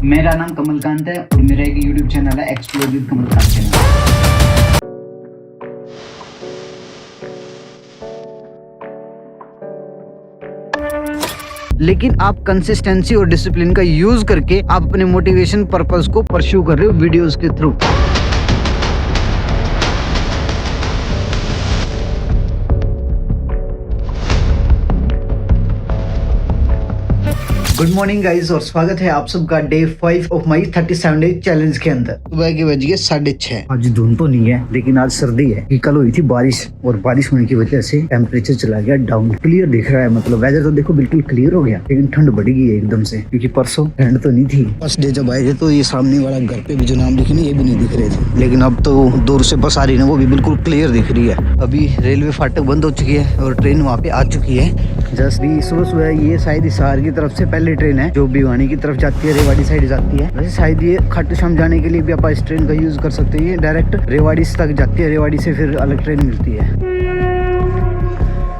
मेरा नाम कमलकांत है और मेरा एक यूट्यूब चैनल है एक्सप्लोर विद कमलकांत चैनल। लेकिन आप कंसिस्टेंसी और डिसिप्लिन का यूज करके आप अपने मोटिवेशन पर्पस को परस्यू कर रहे हो वीडियोस के थ्रू। गुड मॉर्निंग गाइस और स्वागत है आप सबका day 5 of my 37 day challenge के अंदर। सुबह के बज गए 6:30। आज धुंध तो नहीं है लेकिन आज सर्दी है कि कल हुई थी बारिश और बारिश होने की वजह से टेम्परेचर चला गया डाउन। क्लियर दिख रहा है, मतलब वेदर तो देखो बिल्कुल क्लियर हो गया, लेकिन ठंड बढ़ गई है एकदम से क्योंकि परसों ठंड तो नहीं थी। फर्स्ट डे जब आए थे तो ये सामने वाला घर पे भी जो नाम लिखे ना ये भी नहीं दिख रहे थे, लेकिन अब तो दूर से बस आ रही है वो भी बिल्कुल क्लियर दिख रही है। अभी रेलवे फाटक बंद हो चुकी है और ट्रेन वहाँ पे आ चुकी है। जस्ट भी सुबह ये शायद हिसार की तरफ से पहली ट्रेन है जो भिवानी की तरफ जाती है, रेवाड़ी साइड जाती है। वैसे शायद ये खाटू श्याम जाने के लिए भी आप इस ट्रेन का यूज कर सकते हैं। ये डायरेक्ट रेवाड़ी तक जाती है, रेवाड़ी से फिर अलग ट्रेन मिलती है।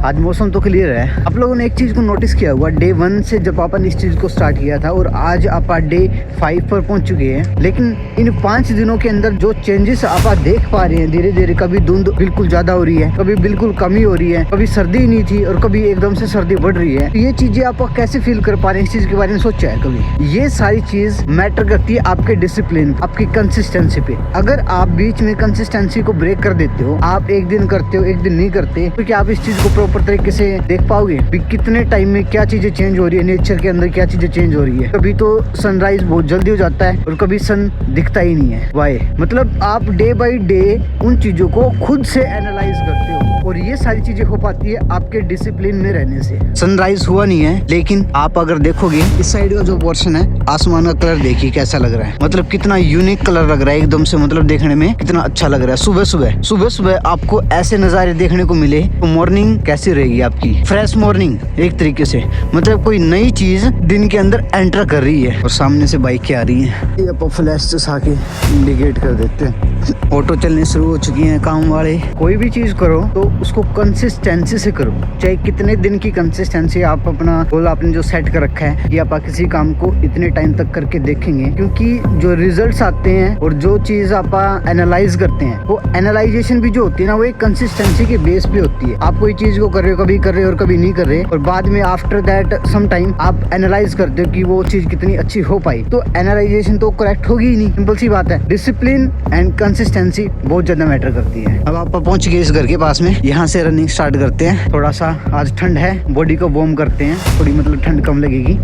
आज मौसम तो क्लियर है। आप लोगों ने एक चीज को नोटिस किया हुआ, डे 1 से जब अपन इस चीज को स्टार्ट किया था और आज आप डे 5 पर पहुंच चुके हैं, लेकिन इन 5 दिनों के अंदर जो चेंजेस आप देख पा रहे हैं धीरे धीरे, कभी धुंध बिल्कुल ज्यादा हो रही है, कभी बिल्कुल कमी हो रही है, कभी सर्दी नहीं थी और कभी एकदम से सर्दी बढ़ रही है। ये चीजें आप कैसे फील कर पा रहे हैं, इस चीज के बारे में सोचा है कभी? ये सारी चीज मैटर करती है आपके डिसिप्लिन, आपकी कंसिस्टेंसी पे। अगर आप बीच में कंसिस्टेंसी को ब्रेक कर देते हो, आप एक दिन करते हो एक दिन नहीं करते, तो क्या आप इस चीज को प्रॉपर तरीके से देख पाओगे भी कितने टाइम में क्या चीजें चेंज हो रही है, नेचर के अंदर क्या चीजें चेंज हो रही है। कभी तो सनराइज बहुत जल्दी हो जाता है और कभी सन दिखता ही नहीं है। वाई मतलब आप डे बाय डे उन चीजों को खुद से एनालाइज करते हो और ये सारी चीजें हो पाती है आपके डिसिप्लिन में रहने से। सनराइज हुआ नहीं है, लेकिन आप अगर देखोगे इस साइड का जो पोर्शन है, आसमान का कलर देखिए कैसा लग रहा है, मतलब कितना यूनिक कलर लग रहा है एकदम से, मतलब देखने में कितना अच्छा लग रहा है। सुबह सुबह आपको ऐसे नजारे देखने को मिले तो मॉर्निंग कैसी रहेगी आपकी? फ्रेश मॉर्निंग एक तरीके से, मतलब कोई नई चीज दिन के अंदर एंटर कर रही है। और सामने से बाइक आ रही है, ये अपन फ्लैश से आके इंडिकेट कर देते हैं। ऑटो चलने शुरू हो चुकी हैं काम वाले। कोई भी चीज करो तो उसको कंसिस्टेंसी से करो, चाहे कितने दिन की कंसिस्टेंसी आप अपना गोल आपने जो सेट कर रखा है कि आप किसी काम को इतने टाइम तक करके देखेंगे, क्योंकि जो रिजल्ट्स आते हैं और जो चीज आप एनालाइज करते हैं, वो एनालाइजेशन भी जो होती है ना, वो एक कंसिस्टेंसी के बेस पे होती है। आप कोई चीज को कर रहे हो, कभी कर रहे हो और कभी नहीं कर रहे, और बाद में आफ्टर दैट सम टाइम आप एनालाइज करते हो कि वो चीज कितनी अच्छी हो पाई, तो एनालाइजेशन तो करेक्ट होगी ही नहीं। सिंपल सी बात है, डिसिप्लिन एंड कंसिस्टेंसी बहुत ज्यादा मैटर करती है। अब आप पहुंच गए इस घर के पास में, यहाँ से रनिंग स्टार्ट करते हैं। थोड़ा सा आज ठंड है, बॉडी को वार्म करते हैं, थोड़ी मतलब ठंड कम लगेगी।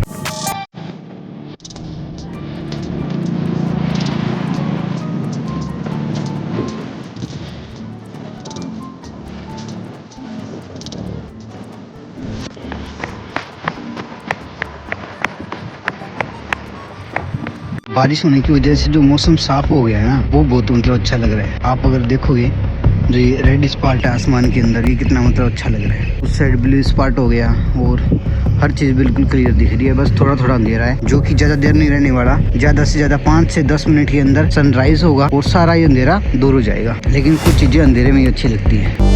बारिश होने की वजह से जो मौसम साफ हो गया है ना, वो बहुत मतलब अच्छा लग रहा है। आप अगर देखोगे जो ये रेड स्पॉट है आसमान के अंदर, ये कितना मतलब अच्छा लग रहा है। उस साइड ब्लू स्पॉट हो गया और हर चीज़ बिल्कुल क्लियर दिख रही है। बस थोड़ा थोड़ा अंधेरा है जो कि ज़्यादा देर नहीं रहने वाला, ज़्यादा से ज़्यादा 5 से 10 मिनट के अंदर सनराइज होगा और सारा ये अंधेरा दूर हो जाएगा। लेकिन कुछ चीज़ें अंधेरे में ही अच्छी लगती है।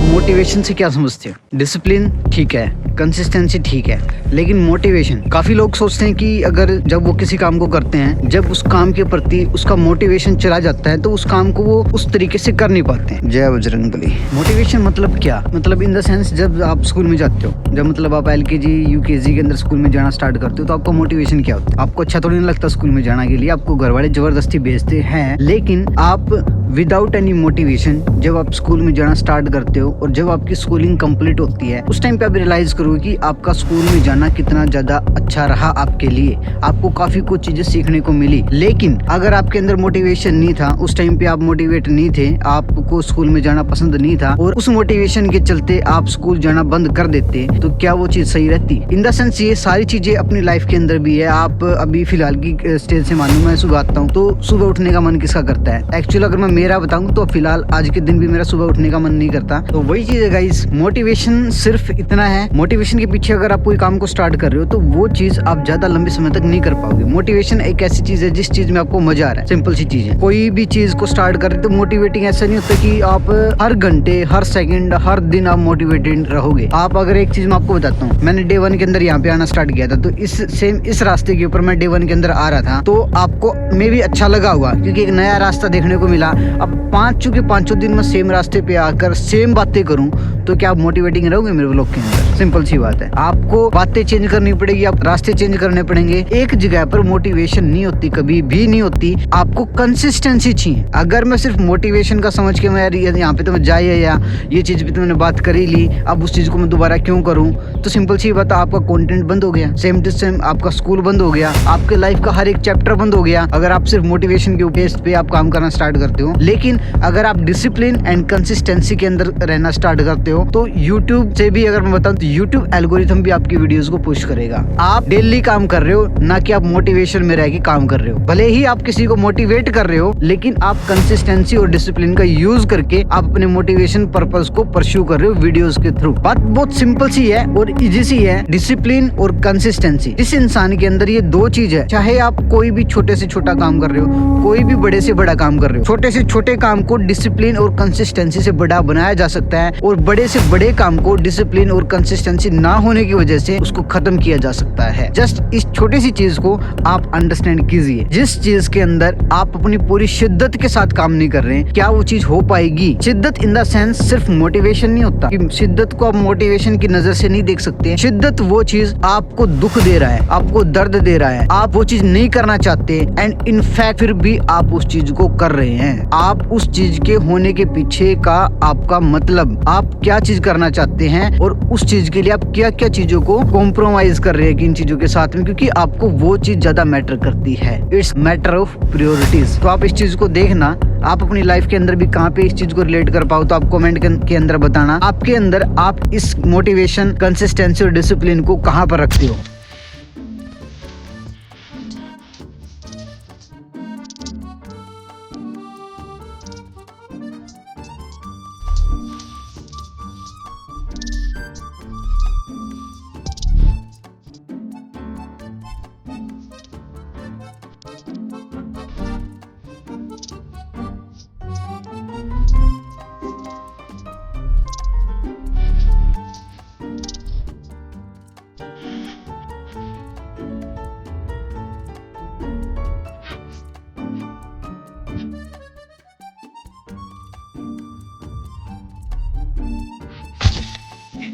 मोटिवेशन से क्या समझते हो? डिसिप्लिन ठीक है, कंसिस्टेंसी ठीक है, लेकिन मोटिवेशन, काफी लोग सोचते हैं कि अगर जब वो किसी काम को करते हैं, जब उस काम के प्रति उसका मोटिवेशन चला जाता है तो उस काम को वो उस तरीके से कर नहीं पाते हैं। जय बजरंगबली। मोटिवेशन मतलब क्या? मतलब इन द सेंस जब आप स्कूल में जाते हो, जब मतलब आप LKG UKG के अंदर स्कूल में जाना स्टार्ट करते हो, तो आपका मोटिवेशन क्या होता है? आपको अच्छा थोड़ी नहीं लगता स्कूल में जाने के लिए, आपको घर वाले जबरदस्ती भेजते हैं, लेकिन आप विदाउट एनी मोटिवेशन जब आप स्कूल में जाना स्टार्ट करते हो और जब आपकी स्कूलिंग कंप्लीट होती है, उस टाइम पे आप रियलाइज करोगे कि आपका स्कूल में जाना कितना ज्यादा अच्छा रहा आपके लिए। आपको काफी कुछ चीजें सीखने को मिली, लेकिन अगर आपके अंदर मोटिवेशन नहीं था, उस टाइम पे आप मोटिवेट नहीं थे, आपको स्कूल में जाना पसंद नहीं था और उस मोटिवेशन के चलते आप स्कूल जाना बंद कर देते, तो क्या वो चीज सही रहती? इन द सेंस ये सारी चीजें अपनी लाइफ के अंदर भी है। आप अभी फिलहाल की स्टेज से मानूं, मैं सुबह आता हूँ तो सुबह उठने का मन किसका करता है? एक्चुअली अगर मैं मेरा बताऊं तो फिलहाल आज के दिन भी मेरा सुबह उठने का मन नहीं करता। तो वही चीज है गाइस, मोटिवेशन सिर्फ इतना है, मोटिवेशन के पीछे अगर आप कोई काम को स्टार्ट कर रहे हो तो वो चीज आप ज्यादा लंबे समय तक नहीं कर पाओगे। मोटिवेशन एक ऐसी चीज है जिस चीज में आपको मजा आ रहा है, सिंपल सी चीज है। कोई भी चीज को स्टार्ट कर रहे तो मोटिवेटिंग ऐसा नहीं होता कि आप हर घंटे, हर सेकंड, हर दिन आप मोटिवेटेड रहोगे। आप अगर एक चीज मैं आपको बताता हूँ, मैंने डे 1 के अंदर यहाँ पे आना स्टार्ट किया था, तो इस रास्ते के ऊपर मैं डे 1 के अंदर आ रहा था, तो आपको मे भी अच्छा लगा होगा क्योंकि एक नया रास्ता देखने को मिला। अब पांचों दिन मैं सेम रास्ते पे आकर सेम बातें करूं तो क्या आप मोटिवेटिंग रहोगे मेरे व्लॉग के अंदर? सिंपल सी बात है, आपको बातें चेंज करनी पड़ेगी, आप रास्ते चेंज करने पड़ेंगे। एक जगह पर मोटिवेशन नहीं होती, कभी भी नहीं होती, आपको कंसिस्टेंसी चाहिए। अगर मैं सिर्फ मोटिवेशन का समझ के मैं यार यहाँ पे तो मैं जाए या ये चीज भी तो मैंने बात करी ली, अब उस चीज को मैं दोबारा क्यों करूं, तो सिंपल सी बात, आपका कंटेंट बंद हो गया, सेम टू सेम आपका स्कूल बंद हो गया, आपके लाइफ का हर एक चैप्टर बंद हो गया अगर आप सिर्फ मोटिवेशन के बेस पे आप काम करना स्टार्ट करते हो। लेकिन अगर आप डिसिप्लिन एंड कंसिस्टेंसी के अंदर रहना स्टार्ट करते हो तो यूट्यूब से भी अगर मैं बताऊं तो यूट्यूब एल्गोरिथम भी आपकी वीडियोस को पुश करेगा। आप डेली काम कर रहे हो, ना कि आप मोटिवेशन में रह के काम कर रहे हो। भले ही आप किसी को मोटिवेट कर रहे हो, लेकिन आप कंसिस्टेंसी और डिसिप्लिन का यूज करके आप अपने मोटिवेशन पर्पस को परस्यू कर रहे हो वीडियोस के थ्रू। बात बहुत सिंपल सी है और इजी सी है, डिसिप्लिन और कंसिस्टेंसी। इस इंसान के अंदर ये दो चीज है, चाहे आप कोई भी छोटे से छोटा काम कर रहे हो, कोई भी बड़े से बड़ा काम कर रहे हो, छोटे से छोटे काम को डिसिप्लिन और कंसिस्टेंसी से बड़ा बनाया जा सकता है और बड़े से बड़े काम को डिसिप्लिन और कंसिस्टेंसी ना होने की वजह से उसको खत्म किया जा सकता है। जस्ट इस छोटी सी चीज को आप अंडरस्टैंड कीजिए। जिस चीज के अंदर आप अपनी पूरी शिद्दत के साथ काम नहीं कर रहे हैं, क्या वो चीज हो पाएगी? शिद्दत इन द सेंस सिर्फ मोटिवेशन नहीं होता कि शिद्दत को आप मोटिवेशन की नजर से नहीं देख सकते। शिद्दत वो चीज आपको दुख दे रहा है, आपको दर्द दे रहा है, आप वो चीज नहीं करना चाहते एंड इनफैक्ट फिर भी आप उस चीज को कर रहे हैं। आप उस चीज के होने के पीछे का आपका मतलब, आप क्या चीज करना चाहते हैं और उस चीज के लिए आप क्या क्या चीजों को कॉम्प्रोमाइज कर रहे हैं किन चीजों के साथ में, क्योंकि आपको वो चीज ज्यादा मैटर करती है। It's matter of priorities. तो आप इस चीज को देखना, आप अपनी लाइफ के अंदर भी कहाँ पे इस चीज को रिलेट कर पाओ तो आप कमेंट के अंदर बताना आपके अंदर आप इस मोटिवेशन, कंसिस्टेंसी और डिसिप्लिन को कहाँ पर रखते हो।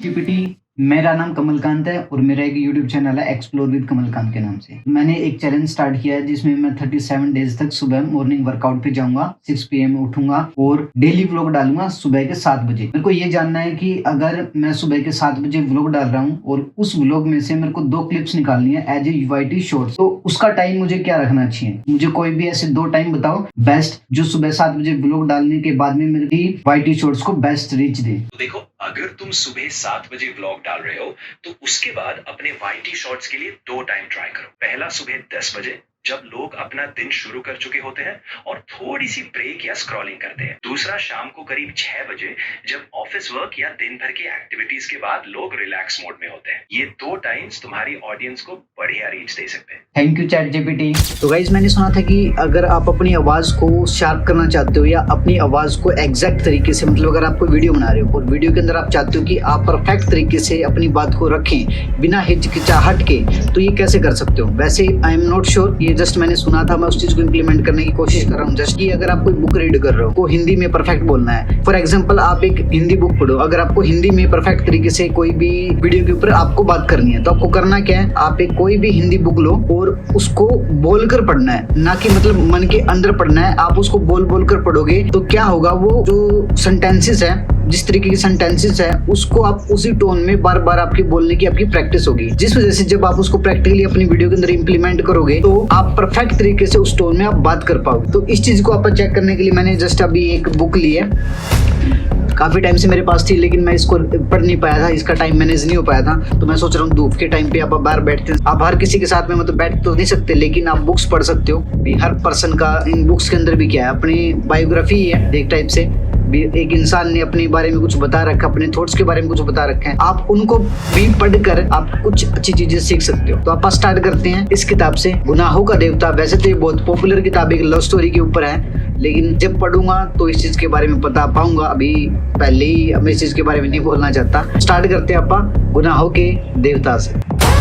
GPT, मेरा नाम कमलकांत है और मेरा एक YouTube चैनल है एक्सप्लोर विद कमलकांत के नाम से। मैंने एक चैलेंज स्टार्ट किया है जिसमें मैं 37 डेज तक सुबह मॉर्निंग वर्कआउट पे जाऊंगा, 6 PM में उठूंगा और डेली व्लॉग डालूंगा सुबह के 7 बजे। मेरे को ये जानना है कि अगर मैं सुबह के 7 बजे व्लॉग डाल रहा हूँ और उस व्लॉग में से मेरे को 2 क्लिप्स निकालनी है एज ए UIT शॉर्ट्स, तो उसका टाइम मुझे क्या रखना चाहिए? मुझे कोई भी ऐसे 2 टाइम बताओ बेस्ट, जो सुबह 7 बजे व्लॉग डालने के बाद में मेरी UIT शॉर्ट्स को बेस्ट रीच दे। तो देखो, अगर तुम सुबह 7 बजे व्लॉग डाल रहे हो तो उसके बाद अपने YT शॉर्ट्स के लिए 2 टाइम ट्राई करो। पहला सुबह 10 बजे जब लोग अपना दिन शुरू कर चुके होते हैं और थोड़ी सी ब्रेक या स्क्रॉलिंग करते हैं। दूसरा शाम को करीब 6 बजे जब ऑफिस वर्क या दिन भर की एक्टिविटीज के बाद लोग रिलैक्स मोड में होते हैं। ये 2 टाइम्स तुम्हारी ऑडियंस को बढ़िया रीच दे सकते हैं। Thank you ChatGPT। तो गाइज, मैंने सुना था कि अगर आप अपनी आवाज को शार्प करना चाहते हो या अपनी आवाज को एग्जैक्ट तरीके से, मतलब अगर आप कोई वीडियो बना रहे हो और वीडियो के अंदर आप चाहते हो कि आप परफेक्ट तरीके से अपनी बात को रखें बिना हिचकिचाहट के, तो ये कैसे कर सकते हो? वैसे आई एम नॉट श्योर, ये जस्ट मैंने सुना था, मैं उस चीज को इम्प्लीमेंट करने की कोशिश कर रहा हूँ। जस्ट कि अगर आप कोई बुक रीड कर रहे हो को हिंदी में परफेक्ट बोलना है। फॉर एग्जांपल, आप एक हिंदी बुक पढ़ो, अगर आपको हिंदी में परफेक्ट तरीके से कोई भी वीडियो के ऊपर आपको बात करनी है तो आपको करना क्या है? आप एक कोई भी हिंदी बुक लो और उसको बोलकर पढ़ना है, ना कि मतलब मन के अंदर पढ़ना है। आप उसको बोल कर पढ़ोगे तो क्या होगा, वो जो सेंटेंसेस है, जिस तरीके की सेंटेंसेस है, उसको आप उसी टोन में बार बार आपकी बोलने की आपकी प्रैक्टिस होगी, जिस वजह से जब आप उसको प्रैक्टिकली अपनी वीडियो के अंदर इंप्लीमेंट करोगे तो आप परफेक्ट तरीके से उस टोन में आप बात कर पाओगे। तो इस चीज को आप चेक करने के लिए मैंने जस्ट अभी एक बुक ली है काफी टाइम से मेरे पास थी, लेकिन मैं इसको पढ़ नहीं पाया था, इसका टाइम मैनेज नहीं हो पाया था। तो मैं सोच रहा हूँ धूप के टाइम पे आप बाहर बैठते हैं, आप हर किसी के साथ में मतलब बैठ तो नहीं सकते, लेकिन आप बुक्स पढ़ सकते हो। हर पर्सन का इन बुक्स के अंदर भी क्या है, अपनी बायोग्राफी ही है एक टाइप से। एक इंसान ने अपने बारे में कुछ बता रखा, अपने थॉट्स के बारे में कुछ बता रखे हैं, आप उनको भी पढ़कर आप कुछ अच्छी चीजें सीख सकते हो। तो आप स्टार्ट करते हैं इस किताब से, गुनाहों का देवता। वैसे तो ये बहुत पॉपुलर किताब, एक लव स्टोरी के ऊपर है, लेकिन जब पढ़ूंगा तो इस चीज के बारे में पता पाऊंगा। अभी पहले ही मैं इस चीज के बारे में नहीं बोलना चाहता। स्टार्ट करते हैं आप गुनाहों के देवता से।